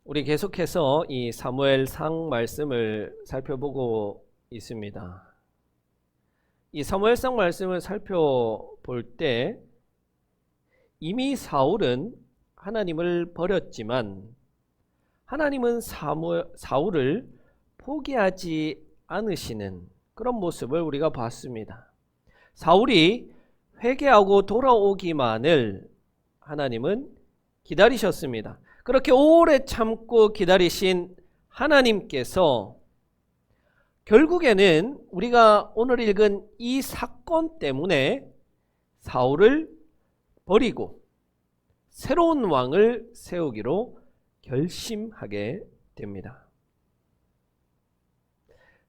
우리 계속해서 이 사무엘상 말씀을 살펴보고 있습니다. 이 사무엘상 말씀을 살펴볼 때 이미 사울은 하나님을 버렸지만 하나님은 사울을 포기하지 않으시는 그런 모습을 우리가 봤습니다. 사울이 회개하고 돌아오기만을 하나님은 기다리셨습니다. 그렇게 오래 참고 기다리신 하나님께서 결국에는 우리가 오늘 읽은 이 사건 때문에 사울을 버리고 새로운 왕을 세우기로 결심하게 됩니다.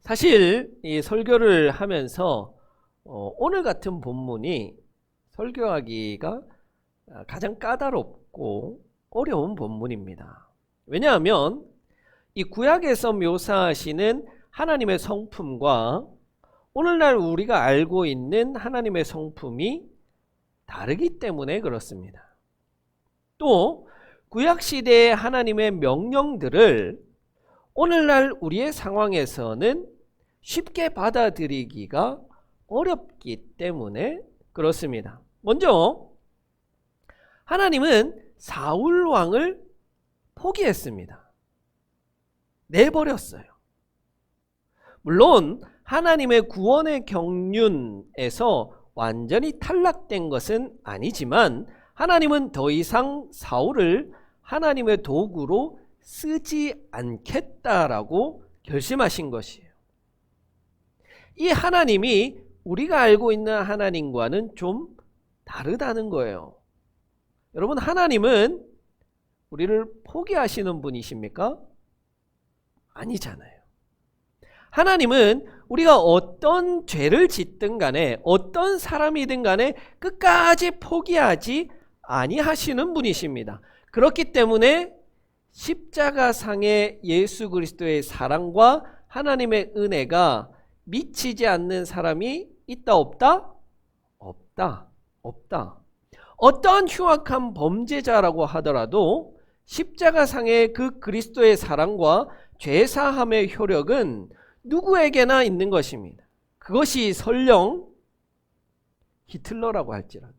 사실 이 설교를 하면서 오늘 같은 본문이 설교하기가 가장 까다롭고 어려운 본문입니다. 왜냐하면 이 구약에서 묘사하시는 하나님의 성품과 오늘날 우리가 알고 있는 하나님의 성품이 다르기 때문에 그렇습니다. 또 구약시대의 하나님의 명령들을 오늘날 우리의 상황에서는 쉽게 받아들이기가 어렵기 때문에 그렇습니다. 먼저 하나님은 사울 왕을 포기했습니다. 내버렸어요. 물론 하나님의 구원의 경륜에서 완전히 탈락된 것은 아니지만 하나님은 더 이상 사울을 하나님의 도구로 쓰지 않겠다라고 결심하신 것이에요. 이 하나님이 우리가 알고 있는 하나님과는 좀 다르다는 거예요. 여러분, 하나님은 우리를 포기하시는 분이십니까? 아니잖아요. 하나님은 우리가 어떤 죄를 짓든 간에 어떤 사람이든 간에 끝까지 포기하지 아니하시는 분이십니다. 그렇기 때문에 십자가상의 예수 그리스도의 사랑과 하나님의 은혜가 미치지 않는 사람이 있다 없다? 없다. 없다. 어떤 흉악한 범죄자라고 하더라도 십자가상의 그 그리스도의 사랑과 죄사함의 효력은 누구에게나 있는 것입니다. 그것이 설령 히틀러라고 할지라도,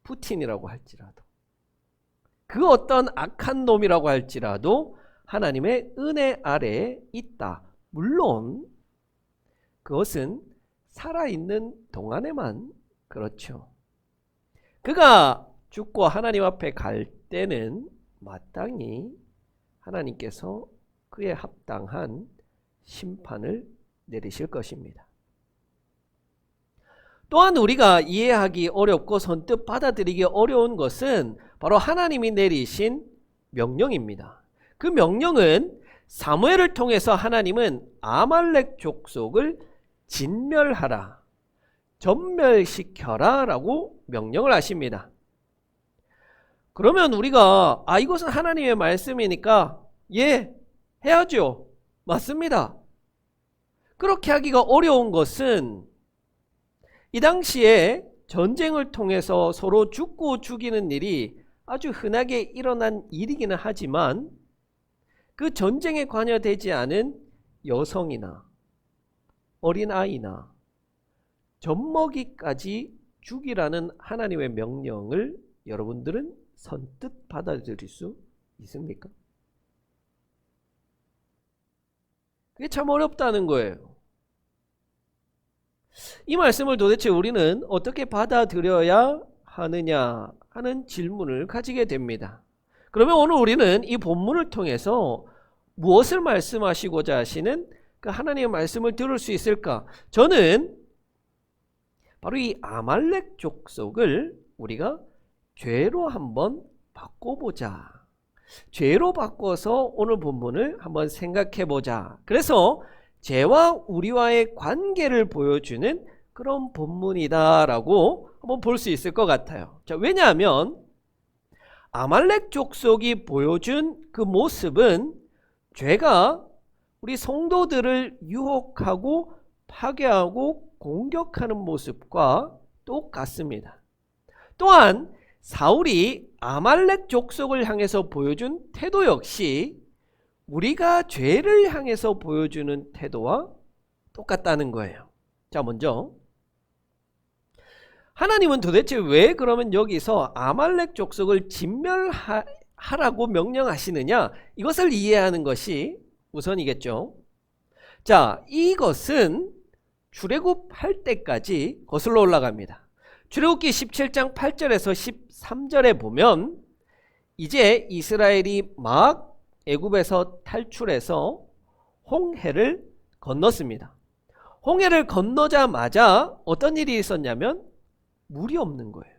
푸틴이라고 할지라도, 그 어떤 악한 놈이라고 할지라도 하나님의 은혜 아래에 있다. 물론 그것은 살아있는 동안에만 그렇죠. 그가 죽고 하나님 앞에 갈 때는 마땅히 하나님께서 그에 합당한 심판을 내리실 것입니다. 또한 우리가 이해하기 어렵고 선뜻 받아들이기 어려운 것은 바로 하나님이 내리신 명령입니다. 그 명령은 사무엘을 통해서 하나님은 아말렉 족속을 진멸하라, 전멸시켜라 라고 명령을 하십니다. 그러면 우리가 이것은 하나님의 말씀이니까 해야죠. 맞습니다. 그렇게 하기가 어려운 것은 이 당시에 전쟁을 통해서 서로 죽고 죽이는 일이 아주 흔하게 일어난 일이기는 하지만 그 전쟁에 관여되지 않은 여성이나 어린아이나 젖먹이까지 죽이라는 하나님의 명령을 여러분들은 선뜻 받아들일 수 있습니까? 그게 참 어렵다는 거예요. 이 말씀을 도대체 우리는 어떻게 받아들여야 하느냐 하는 질문을 가지게 됩니다. 그러면 오늘 우리는 이 본문을 통해서 무엇을 말씀하시고자 하시는 그 하나님의 말씀을 들을 수 있을까? 저는 바로 이 아말렉 족속을 우리가 죄로 한번 바꿔보자. 죄로 바꿔서 오늘 본문을 한번 생각해보자. 그래서 죄와 우리와의 관계를 보여주는 그런 본문이다라고 한번 볼 수 있을 것 같아요. 자, 왜냐하면 아말렉 족속이 보여준 그 모습은 죄가 우리 성도들을 유혹하고 파괴하고 공격하는 모습과 똑같습니다. 또한 사울이 아말렉 족속을 향해서 보여준 태도 역시 우리가 죄를 향해서 보여주는 태도와 똑같다는 거예요. 자, 먼저 하나님은 도대체 왜 그러면 여기서 아말렉 족속을 진멸하라고 명령하시느냐? 이것을 이해하는 것이 우선이겠죠. 자, 이것은 출애굽할 때까지 거슬러 올라갑니다. 출애굽기 17장 8절에서 13절에 보면 이제 이스라엘이 막 애굽에서 탈출해서 홍해를 건넜습니다. 홍해를 건너자마자 어떤 일이 있었냐면 물이 없는 거예요.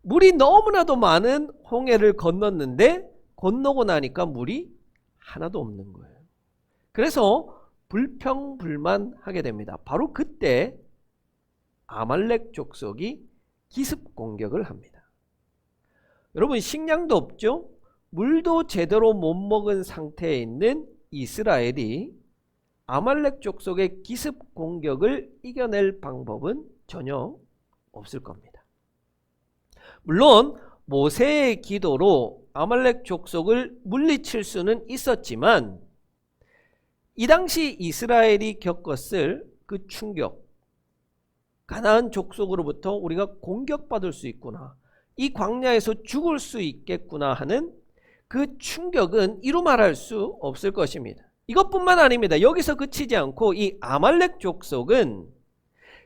물이 너무나도 많은 홍해를 건넜는데 건너고 나니까 물이 하나도 없는 거예요. 그래서 불평불만하게 됩니다. 바로 그때 아말렉 족속이 기습 공격을 합니다. 여러분, 식량도 없죠? 물도 제대로 못 먹은 상태에 있는 이스라엘이 아말렉 족속의 기습 공격을 이겨낼 방법은 전혀 없을 겁니다. 물론 모세의 기도로 아말렉 족속을 물리칠 수는 있었지만 이 당시 이스라엘이 겪었을 그 충격, 가나안 족속으로부터 우리가 공격받을 수 있구나, 이 광야에서 죽을 수 있겠구나 하는 그 충격은 이루 말할 수 없을 것입니다. 이것뿐만 아닙니다. 여기서 그치지 않고 이 아말렉 족속은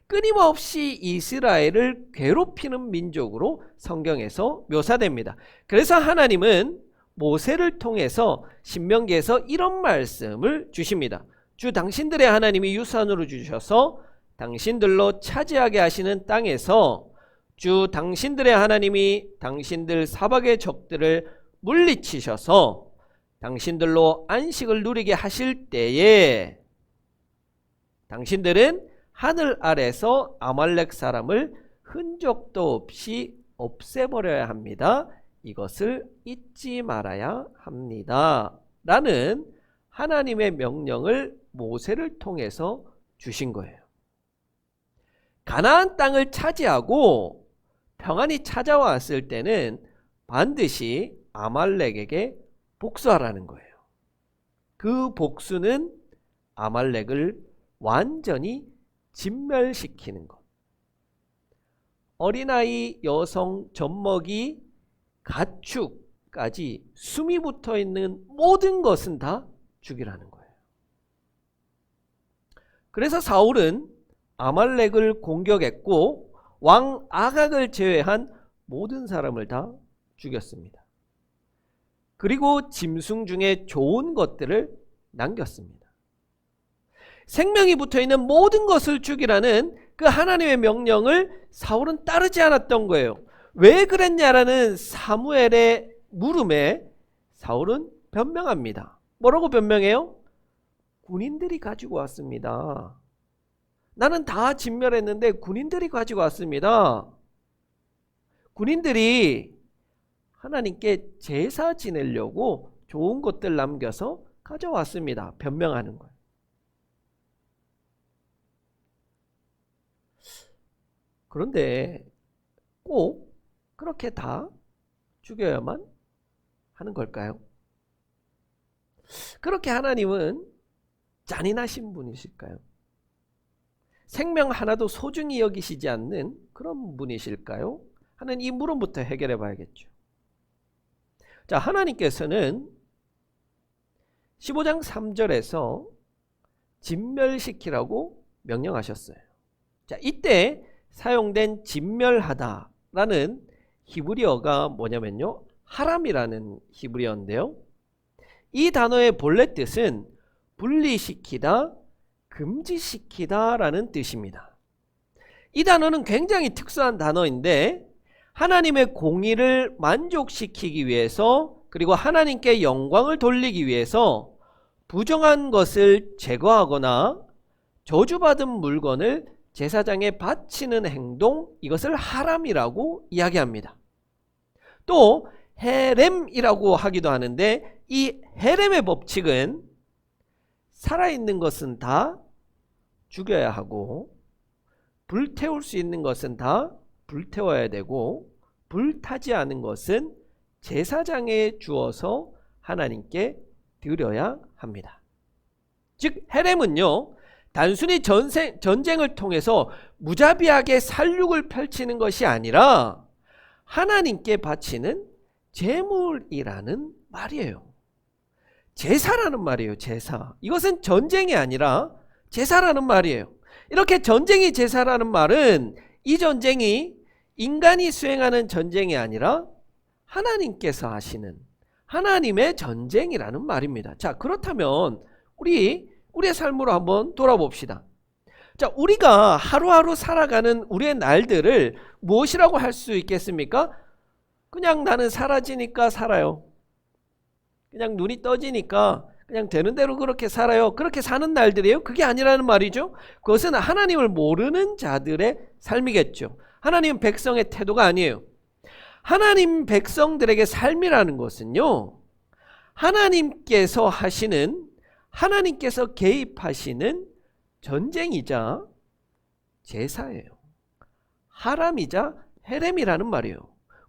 끊임없이 이스라엘을 괴롭히는 민족으로 성경에서 묘사됩니다. 그래서 하나님은 모세를 통해서 신명기에서 이런 말씀을 주십니다. 주 당신들의 하나님이 유산으로 주셔서 당신들로 차지하게 하시는 땅에서 주 당신들의 하나님이 당신들 사박의 적들을 물리치셔서 당신들로 안식을 누리게 하실 때에 당신들은 하늘 아래서 아말렉 사람을 흔적도 없이 없애버려야 합니다. 이것을 잊지 말아야 합니다. 라는 하나님의 명령을 모세를 통해서 주신 거예요. 가나안 땅을 차지하고 평안이 찾아왔을 때는 반드시 아말렉에게 복수하라는 거예요. 그 복수는 아말렉을 완전히 진멸시키는 것. 어린아이, 여성, 젖먹이, 가축까지 숨이 붙어있는 모든 것은 다 죽이라는 거예요. 그래서 사울은 아말렉을 공격했고 왕 아각을 제외한 모든 사람을 다 죽였습니다. 그리고 짐승 중에 좋은 것들을 남겼습니다. 생명이 붙어있는 모든 것을 죽이라는 그 하나님의 명령을 사울은 따르지 않았던 거예요. 왜 그랬냐라는 사무엘의 물음에 사울은 변명합니다. 뭐라고 변명해요? 군인들이 가지고 왔습니다. 나는 다 진멸했는데 군인들이 가지고 왔습니다. 군인들이 하나님께 제사 지내려고 좋은 것들 남겨서 가져왔습니다. 변명하는 거예요. 그런데 꼭 그렇게 다 죽여야만 하는 걸까요? 그렇게 하나님은 잔인하신 분이실까요? 생명 하나도 소중히 여기시지 않는 그런 분이실까요? 하는 이 물음부터 해결해 봐야겠죠. 자, 하나님께서는 15장 3절에서 진멸시키라고 명령하셨어요. 자, 이때 사용된 진멸하다라는 히브리어가 뭐냐면요, 하람이라는 히브리어인데요, 이 단어의 본래 뜻은 분리시키다, 금지시키다 라는 뜻입니다. 이 단어는 굉장히 특수한 단어인데 하나님의 공의를 만족시키기 위해서, 그리고 하나님께 영광을 돌리기 위해서 부정한 것을 제거하거나 저주받은 물건을 제사장에 바치는 행동, 이것을 하람이라고 이야기합니다. 또 헤렘이라고 하기도 하는데 이 헤렘의 법칙은 살아있는 것은 다 죽여야 하고 불태울 수 있는 것은 다 불태워야 되고 불타지 않은 것은 제사장에 주어서 하나님께 드려야 합니다. 즉 헤렘은요, 단순히 전쟁을 통해서 무자비하게 살육을 펼치는 것이 아니라 하나님께 바치는 제물이라는 말이에요. 제사라는 말이에요. 제사. 이것은 전쟁이 아니라 제사라는 말이에요. 이렇게 전쟁이 제사라는 말은 이 전쟁이 인간이 수행하는 전쟁이 아니라 하나님께서 하시는 하나님의 전쟁이라는 말입니다. 자, 그렇다면 우리의 삶으로 한번 돌아봅시다. 자, 우리가 하루하루 살아가는 우리의 날들을 무엇이라고 할 수 있겠습니까? 그냥 나는 사라지니까 살아요. 그냥 눈이 떠지니까 그냥 되는 대로 그렇게 살아요. 그렇게 사는 날들이에요? 그게 아니라는 말이죠. 그것은 하나님을 모르는 자들의 삶이겠죠. 하나님 백성의 태도가 아니에요. 하나님 백성들에게 삶이라는 것은요, 하나님께서 하시는, 하나님께서 개입하시는 전쟁이자 제사예요. 하람이자 헤렘이라는 말이에요.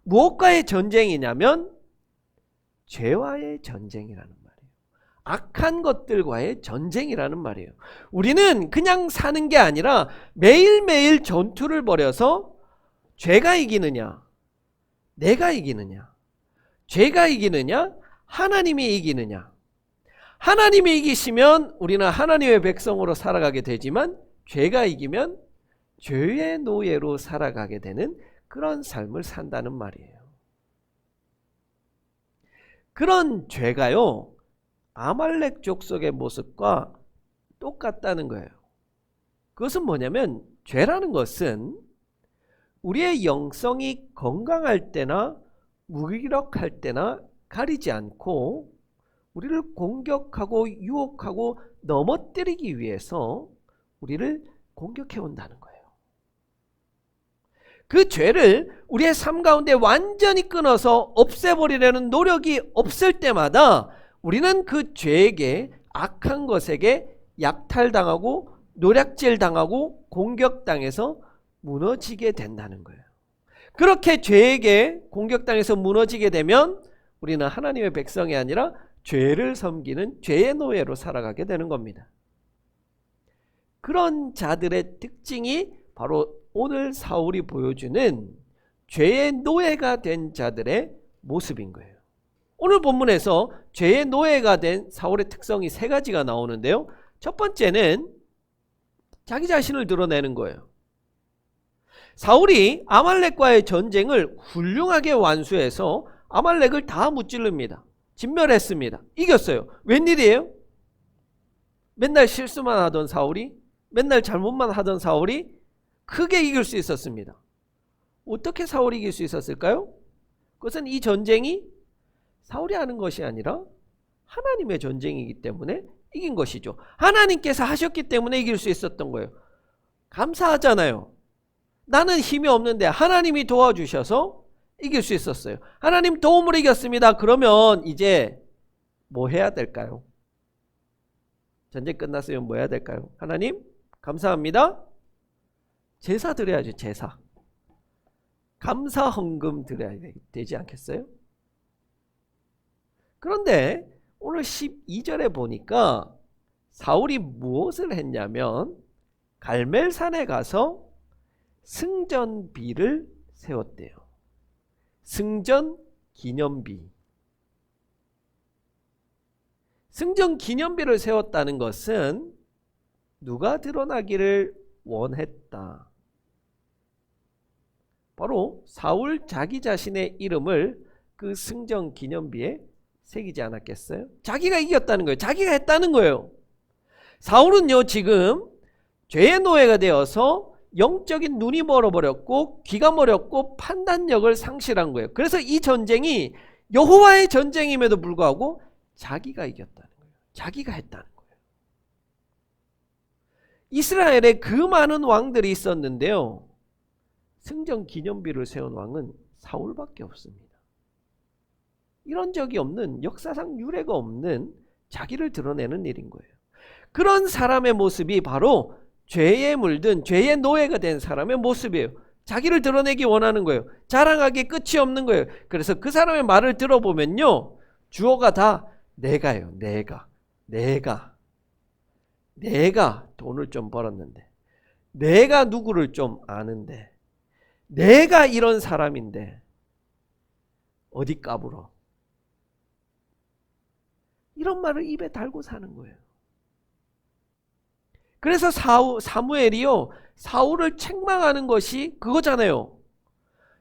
무엇과의 전쟁이냐면 죄와의 전쟁이라는 말이에요. 악한 것들과의 전쟁이라는 말이에요. 우리는 그냥 사는 게 아니라 매일매일 전투를 벌여서 죄가 이기느냐, 내가 이기느냐, 죄가 이기느냐, 하나님이 이기느냐. 하나님이 이기시면 우리는 하나님의 백성으로 살아가게 되지만 죄가 이기면 죄의 노예로 살아가게 되는 그런 삶을 산다는 말이에요. 그런 죄가요, 아말렉 족속의 모습과 똑같다는 거예요. 그것은 뭐냐면, 죄라는 것은 우리의 영성이 건강할 때나 무기력할 때나 가리지 않고 우리를 공격하고 유혹하고 넘어뜨리기 위해서 우리를 공격해 온다는 거예요. 그 죄를 우리의 삶 가운데 완전히 끊어서 없애버리려는 노력이 없을 때마다 우리는 그 죄에게, 악한 것에게 약탈당하고 노략질당하고 공격당해서 무너지게 된다는 거예요. 그렇게 죄에게 공격당해서 무너지게 되면 우리는 하나님의 백성이 아니라 죄를 섬기는 죄의 노예로 살아가게 되는 겁니다. 그런 자들의 특징이 바로 오늘 사울이 보여주는 죄의 노예가 된 자들의 모습인 거예요. 오늘 본문에서 죄의 노예가 된 사울의 특성이 세 가지가 나오는데요. 첫 번째는 자기 자신을 드러내는 거예요. 사울이 아말렉과의 전쟁을 훌륭하게 완수해서 아말렉을 다 무찌릅니다. 진멸했습니다. 이겼어요. 웬일이에요? 맨날 실수만 하던 사울이, 맨날 잘못만 하던 사울이 크게 이길 수 있었습니다. 어떻게 사울이 이길 수 있었을까요? 그것은 이 전쟁이 사울이 하는 것이 아니라 하나님의 전쟁이기 때문에 이긴 것이죠. 하나님께서 하셨기 때문에 이길 수 있었던 거예요. 감사하잖아요. 나는 힘이 없는데 하나님이 도와주셔서 이길 수 있었어요. 하나님 도움으로 이겼습니다. 그러면 이제 뭐 해야 될까요? 전쟁 끝났으면 뭐 해야 될까요? 하나님 감사합니다. 제사 드려야죠. 제사. 감사 헌금 드려야 되지 않겠어요? 그런데 오늘 12절에 보니까 사울이 무엇을 했냐면 갈멜산에 가서 승전비를 세웠대요. 승전 기념비. 승전 기념비를 세웠다는 것은 누가 드러나기를 원했다. 바로 사울 자기 자신의 이름을 그 승전 기념비에 새기지 않았겠어요? 자기가 이겼다는 거예요. 자기가 했다는 거예요. 사울은요, 지금 죄의 노예가 되어서 영적인 눈이 멀어버렸고 귀가 멀었고 판단력을 상실한 거예요. 그래서 이 전쟁이 여호와의 전쟁임에도 불구하고 자기가 이겼다는 거예요. 자기가 했다는 거예요. 이스라엘에 그 많은 왕들이 있었는데요, 승전 기념비를 세운 왕은 사울밖에 없습니다. 이런 적이 없는, 역사상 유례가 없는 자기를 드러내는 일인 거예요. 그런 사람의 모습이 바로 죄에 물든 죄의 노예가 된 사람의 모습이에요. 자기를 드러내기 원하는 거예요. 자랑하기 끝이 없는 거예요. 그래서 그 사람의 말을 들어보면요, 주어가 다 내가예요. 내가 돈을 좀 벌었는데, 내가 누구를 좀 아는데, 내가 이런 사람인데 어디 까불어. 이런 말을 입에 달고 사는 거예요. 그래서 사무엘이요, 사울을 책망하는 것이 그거잖아요.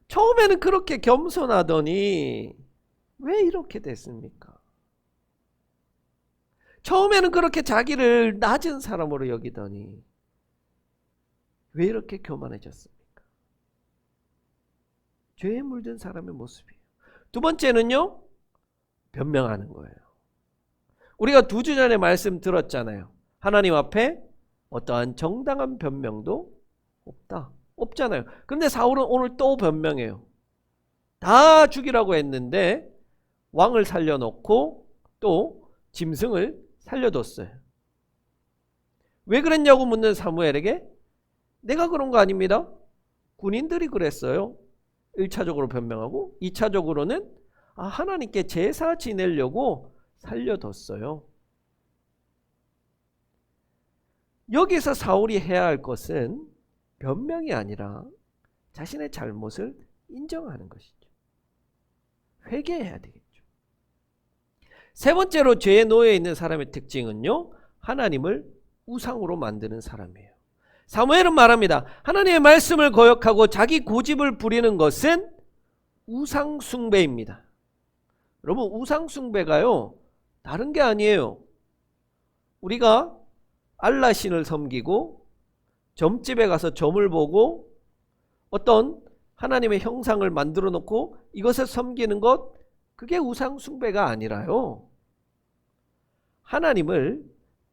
처음에는 그렇게 겸손하더니 왜 이렇게 됐습니까? 처음에는 그렇게 자기를 낮은 사람으로 여기더니 왜 이렇게 교만해졌습니까? 죄에 물든 사람의 모습이에요. 두 번째는요, 변명하는 거예요. 우리가 2주 전에 말씀 들었잖아요. 하나님 앞에 어떠한 정당한 변명도 없잖아요. 그런데 사울은 오늘 또 변명해요. 다 죽이라고 했는데 왕을 살려놓고 또 짐승을 살려뒀어요. 왜 그랬냐고 묻는 사무엘에게 내가 그런 거 아닙니다. 군인들이 그랬어요. 1차적으로 변명하고 2차적으로는 하나님께 제사 지내려고 살려뒀어요. 여기서 사울이 해야 할 것은 변명이 아니라 자신의 잘못을 인정하는 것이죠. 회개해야 되겠죠. 세 번째로 죄에 놓여 있는 사람의 특징은요, 하나님을 우상으로 만드는 사람이에요. 사무엘은 말합니다. 하나님의 말씀을 거역하고 자기 고집을 부리는 것은 우상 숭배입니다. 여러분, 우상 숭배가요, 다른 게 아니에요. 우리가 알라신을 섬기고 점집에 가서 점을 보고 어떤 하나님의 형상을 만들어 놓고 이것을 섬기는 것, 그게 우상 숭배가 아니라요, 하나님을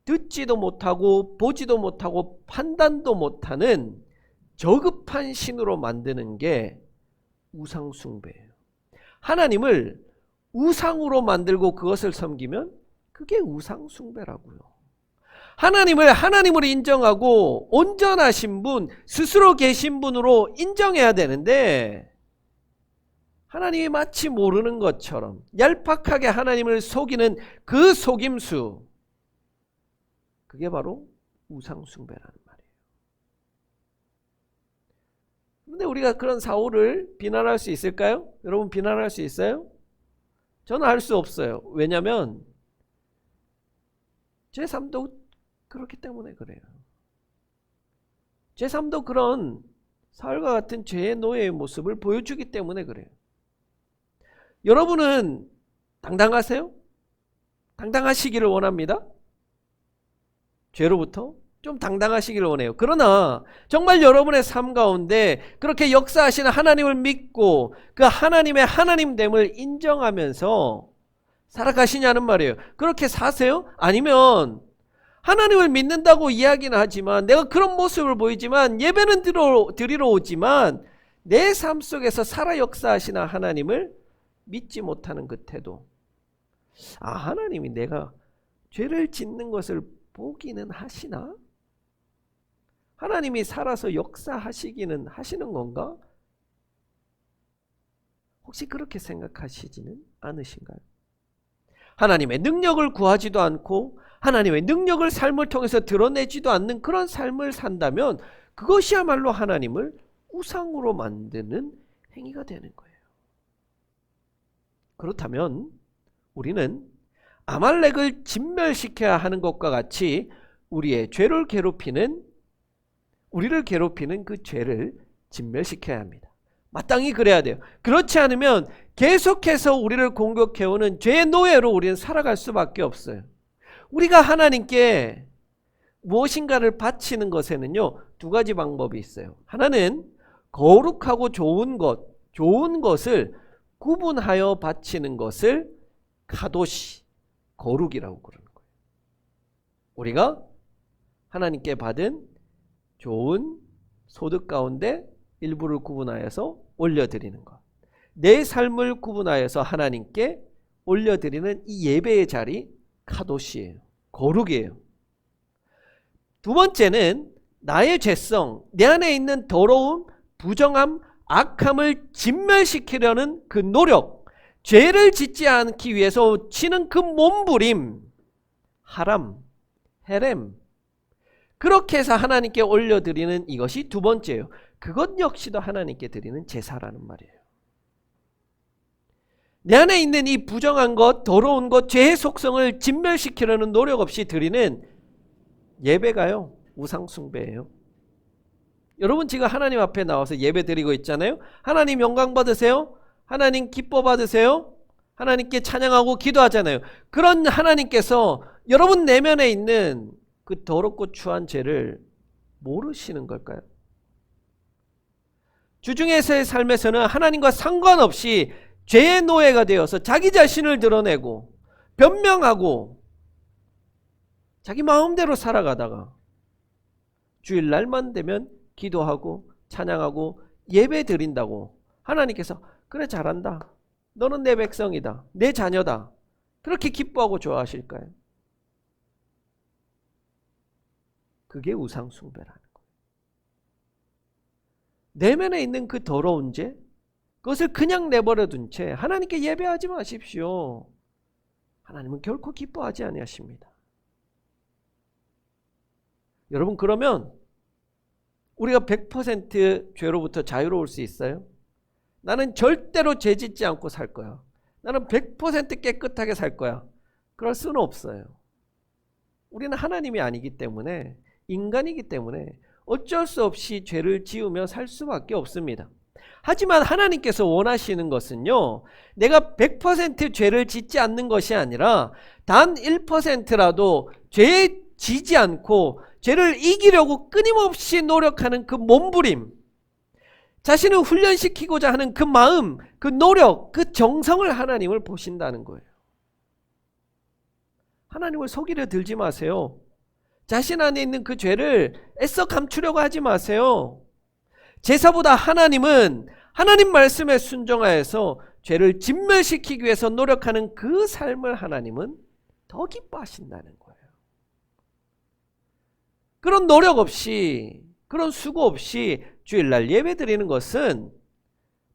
듣지도 못하고 보지도 못하고 판단도 못하는 저급한 신으로 만드는 게 우상 숭배예요. 하나님을 우상으로 만들고 그것을 섬기면 그게 우상 숭배라고요. 하나님을 하나님으로 인정하고 온전하신 분, 스스로 계신 분으로 인정해야 되는데 하나님이 마치 모르는 것처럼 얄팍하게 하나님을 속이는 그 속임수, 그게 바로 우상 숭배라는 말이에요. 그런데 우리가 그런 사울을 비난할 수 있을까요? 여러분, 비난할 수 있어요? 저는 할 수 없어요. 왜냐하면 제 삶도 그렇기 때문에 그래요. 제 삶도 그런 사울과 같은 죄의 노예의 모습을 보여주기 때문에 그래요. 여러분은 당당하세요? 당당하시기를 원합니다. 죄로부터 좀 당당하시기를 원해요. 그러나 정말 여러분의 삶 가운데 그렇게 역사하시는 하나님을 믿고 그 하나님의 하나님됨을 인정하면서 살아가시냐는 말이에요. 그렇게 사세요? 아니면 하나님을 믿는다고 이야기는 하지만, 내가 그런 모습을 보이지만, 예배는 드리러 오지만 내 삶 속에서 살아 역사하시는 하나님을 믿지 못하는 그 태도, 하나님이 내가 죄를 짓는 것을 보기는 하시나? 하나님이 살아서 역사하시기는 하시는 건가? 혹시 그렇게 생각하시지는 않으신가요? 하나님의 능력을 구하지도 않고 하나님의 능력을 삶을 통해서 드러내지도 않는 그런 삶을 산다면 그것이야말로 하나님을 우상으로 만드는 행위가 되는 거예요. 그렇다면 우리는 아말렉을 진멸시켜야 하는 것과 같이 우리의 죄를 괴롭히는, 우리를 괴롭히는 그 죄를 진멸시켜야 합니다. 마땅히 그래야 돼요. 그렇지 않으면 계속해서 우리를 공격해오는 죄의 노예로 우리는 살아갈 수밖에 없어요. 우리가 하나님께 무엇인가를 바치는 것에는요, 2가지 방법이 있어요. 하나는 거룩하고 좋은 것을 구분하여 바치는 것을 카도시, 거룩이라고 그러는 거예요. 우리가 하나님께 받은 좋은 소득 가운데 일부를 구분하여서 올려드리는 것, 내 삶을 구분하여서 하나님께 올려드리는 이 예배의 자리, 카도시예요. 거룩이에요. 두 번째는 나의 죄성, 내 안에 있는 더러움, 부정함, 악함을 진멸시키려는 그 노력, 죄를 짓지 않기 위해서 치는 그 몸부림, 하람, 헤렘, 그렇게 해서 하나님께 올려드리는 이것이 두 번째예요. 그것 역시도 하나님께 드리는 제사라는 말이에요. 내 안에 있는 이 부정한 것, 더러운 것, 죄의 속성을 진멸시키려는 노력 없이 드리는 예배가요, 우상숭배예요. 여러분 지금 하나님 앞에 나와서 예배 드리고 있잖아요. 하나님 영광 받으세요. 하나님 기뻐 받으세요. 하나님께 찬양하고 기도하잖아요. 그런 하나님께서 여러분 내면에 있는 그 더럽고 추한 죄를 모르시는 걸까요? 주중에서의 삶에서는 하나님과 상관없이 죄의 노예가 되어서 자기 자신을 드러내고 변명하고 자기 마음대로 살아가다가 주일날만 되면 기도하고 찬양하고 예배 드린다고 하나님께서 그래 잘한다, 너는 내 백성이다, 내 자녀다, 그렇게 기뻐하고 좋아하실까요? 그게 우상숭배라는 거예요. 내면에 있는 그 더러운 죄, 그것을 그냥 내버려 둔 채 하나님께 예배하지 마십시오. 하나님은 결코 기뻐하지 아니하십니다. 여러분 그러면 우리가 100% 죄로부터 자유로울 수 있어요? 나는 절대로 죄 짓지 않고 살 거야, 나는 100% 깨끗하게 살 거야, 그럴 수는 없어요. 우리는 하나님이 아니기 때문에, 인간이기 때문에 어쩔 수 없이 죄를 지으며 살 수밖에 없습니다. 하지만 하나님께서 원하시는 것은요, 내가 100% 죄를 짓지 않는 것이 아니라 단 1%라도 죄에 지지 않고 죄를 이기려고 끊임없이 노력하는 그 몸부림, 자신을 훈련시키고자 하는 그 마음, 그 노력, 그 정성을 하나님을 보신다는 거예요. 하나님을 속이려 들지 마세요. 자신 안에 있는 그 죄를 애써 감추려고 하지 마세요. 제사보다 하나님은 하나님 말씀에 순종하여서 죄를 진멸시키기 위해서 노력하는 그 삶을 하나님은 더 기뻐하신다는 거예요. 그런 노력 없이, 그런 수고 없이 주일날 예배 드리는 것은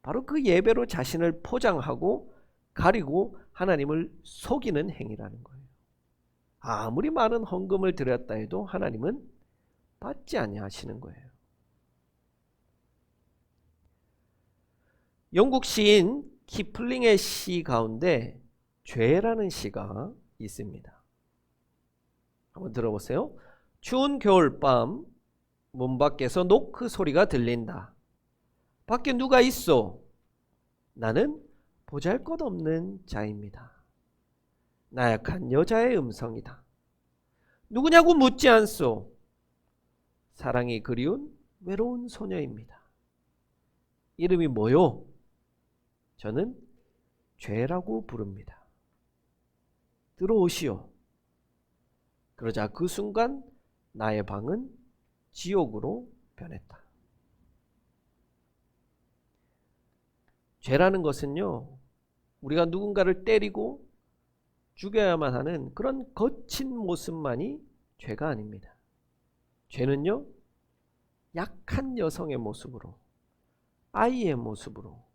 바로 그 예배로 자신을 포장하고 가리고 하나님을 속이는 행위라는 거예요. 아무리 많은 헌금을 드렸다 해도 하나님은 받지 아니하시는 거예요. 영국 시인 키플링의 시 가운데 죄라는 시가 있습니다. 한번 들어보세요. 추운 겨울밤 문 밖에서 노크 소리가 들린다. 밖에 누가 있소? 나는 보잘것없는 자입니다. 나약한 여자의 음성이다. 누구냐고 묻지 않소. 사랑이 그리운 외로운 소녀입니다. 이름이 뭐요? 저는 죄라고 부릅니다. 들어오시오. 그러자 그 순간 나의 방은 지옥으로 변했다. 죄라는 것은요, 우리가 누군가를 때리고 죽여야만 하는 그런 거친 모습만이 죄가 아닙니다. 죄는요, 약한 여성의 모습으로, 아이의 모습으로,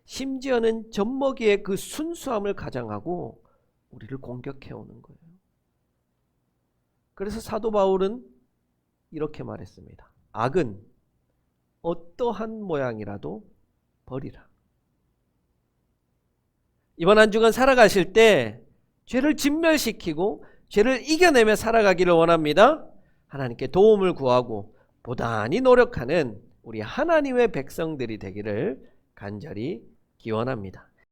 심지어는 젖먹이의 그 순수함을 가장하고 우리를 공격해오는 거예요. 그래서 사도 바울은 이렇게 말했습니다. 악은 어떠한 모양이라도 버리라. 이번 한 주간 살아가실 때 죄를 진멸시키고 죄를 이겨내며 살아가기를 원합니다. 하나님께 도움을 구하고 보단히 노력하는 우리 하나님의 백성들이 되기를 간절히 기원합니다.